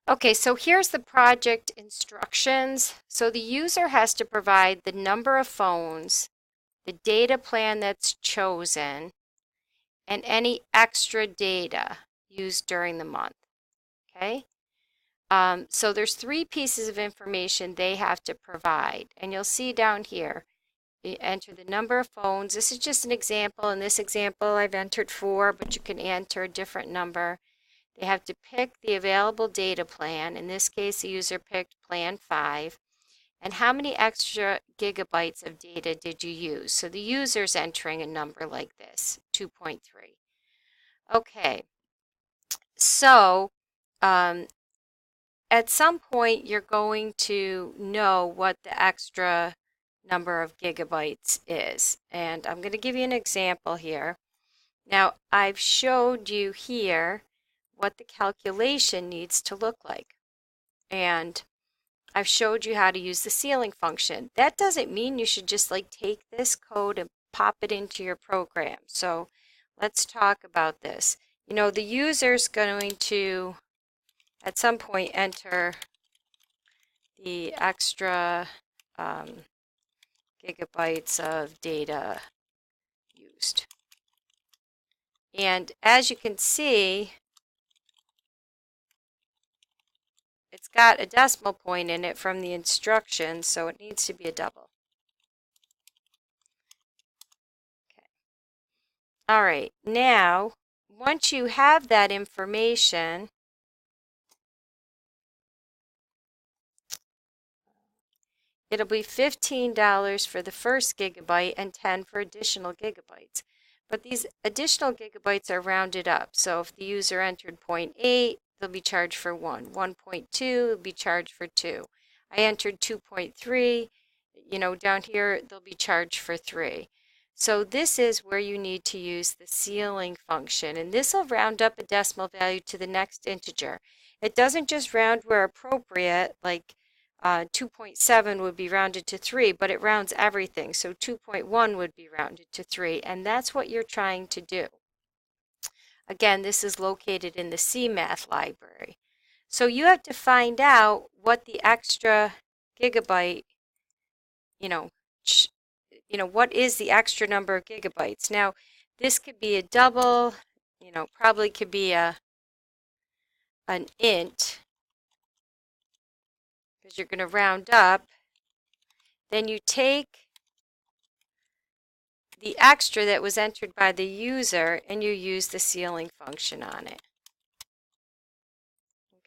Okay, so here's the project instructions. So the user has to provide the number of phones, the data plan that's chosen, and any extra data used during the month. Okay? So there's three pieces of information they have to provide. And you'll see down here, you enter the number of phones. This is just an example. In this example, I've entered 4, but you can enter a different number. They have to pick the available data plan. In this case, the user picked plan 5. And how many extra gigabytes of data did you use? So the user's entering a number like this, 2.3. Okay, so um, at some point you're going to know what the extra number of gigabytes is. And I'm going to give you an example here. Now, I've showed you here what the calculation needs to look like. And I've showed you how to use the ceiling function. That doesn't mean you should just like take this code and pop it into your program. So let's talk about this. You know, the user's going to at some point enter the extra gigabytes of data used. And as you can see, it's got a decimal point in it from the instructions, so it needs to be a double. Okay. All right, now, once you have that information, it'll be $15 for the first gigabyte and 10 for additional gigabytes. But these additional gigabytes are rounded up. So if the user entered 0.8, they'll be charged for 1. 1.2, they'll be charged for 2. I entered 2.3, you know, down here, they'll be charged for 3. So this is where you need to use the ceiling function. And this will round up a decimal value to the next integer. It doesn't just round where appropriate, like 2.7 would be rounded to 3, but it rounds everything. So 2.1 would be rounded to 3, and that's what you're trying to do. Again, this is located in the CMath library. So you have to find out what the extra gigabyte, you know, what is the extra number of gigabytes. Now, this could be a double, probably could be an int, because you're going to round up. Then you take the extra that was entered by the user and you use the ceiling function on it.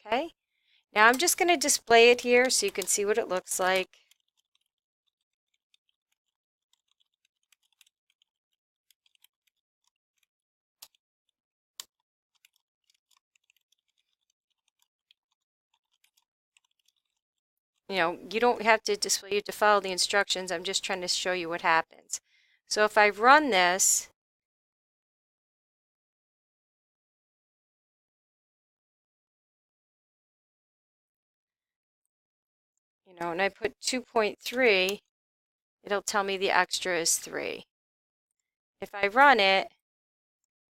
Okay, now I'm just going to display it here so you can see what it looks like. You don't have to display, you have to follow the instructions. I'm just trying to show you what happens. So if I run this, and I put 2.3, it'll tell me the extra is 3. If I run it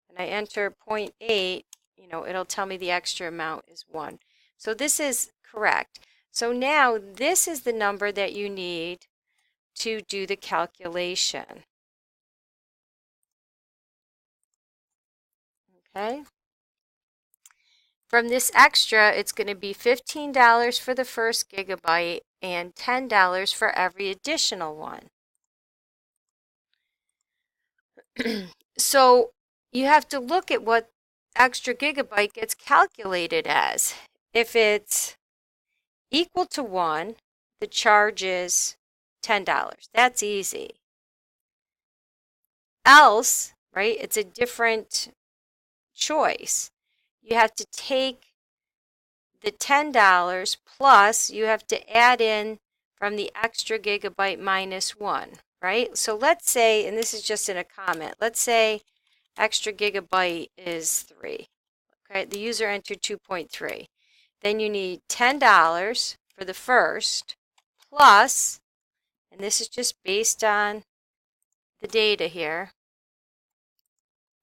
and I enter 0.8, it'll tell me the extra amount is 1. So this is correct. So now this is the number that you need to do the calculation. Okay. From this extra, it's going to be $15 for the first gigabyte and $10 for every additional one. So you have to look at what extra gigabyte gets calculated as. If it's equal to 1, the charge is $10. That's easy. Else, right, it's a different choice. You have to take the $10 plus you have to add in from the extra gigabyte minus 1, right? So let's say, and this is just in a comment, let's say extra gigabyte is 3. Okay, the user entered 2.3. Then you need $10 for the first plus, and this is just based on the data here.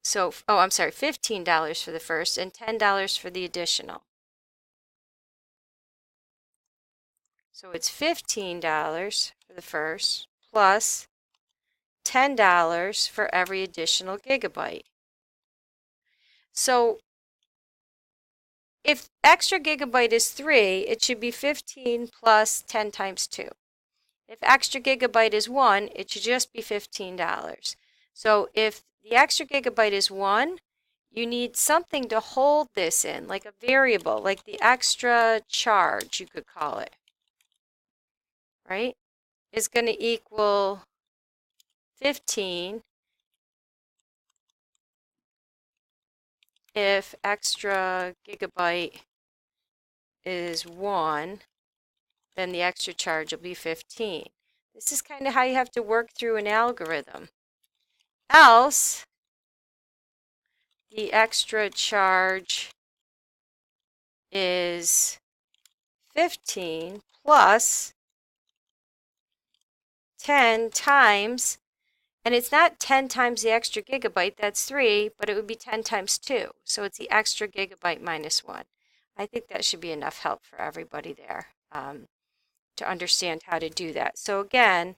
So, I'm sorry, $15 for the first and $10 for the additional. So it's $15 for the first plus $10 for every additional gigabyte. So if extra gigabyte is 3, it should be 15 plus 10 times 2. If extra gigabyte is 1, it should just be $15. So if the extra gigabyte is 1, you need something to hold this in, like a variable, like the extra charge, you could call it, right? Is going to equal 15 if extra gigabyte is 1, then the extra charge will be 15. This is kind of how you have to work through an algorithm. Else, the extra charge is 15 plus 10 times, and it's not 10 times the extra gigabyte, that's 3, but it would be 10 times 2. So it's the extra gigabyte minus 1. I think that should be enough help for everybody there to understand how to do that. So again,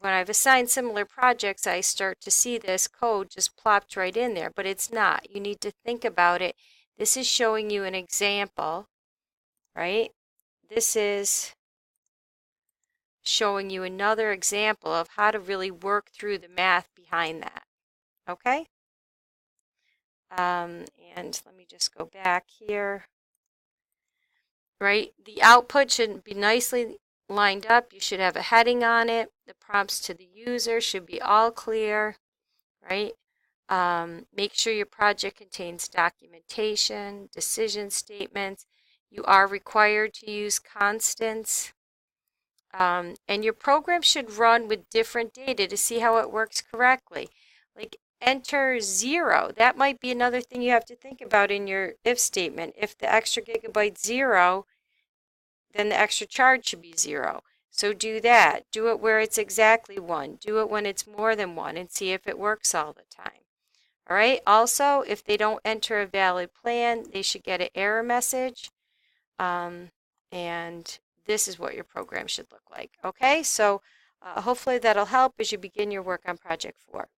when I've assigned similar projects, I start to see this code just plopped right in there, but it's not. You need to think about it. This is showing you an example, right? This is showing you another example of how to really work through the math behind that, okay? And let me just go back here, right? The output should be nicely lined up. You should have a heading on it. The prompts to the user should be all clear, right? Make sure your project contains documentation, decision statements. You are required to use constants. And your program should run with different data to see how it works correctly. Like enter 0. That might be another thing you have to think about in your if statement. If the extra gigabyte 0, then the extra charge should be 0. So do that. Do it where it's exactly 1. Do it when it's more than 1 and see if it works all the time. All right. Also, if they don't enter a valid plan, they should get an error message. And this is what your program should look like. Okay, so hopefully that'll help as you begin your work on Project 4.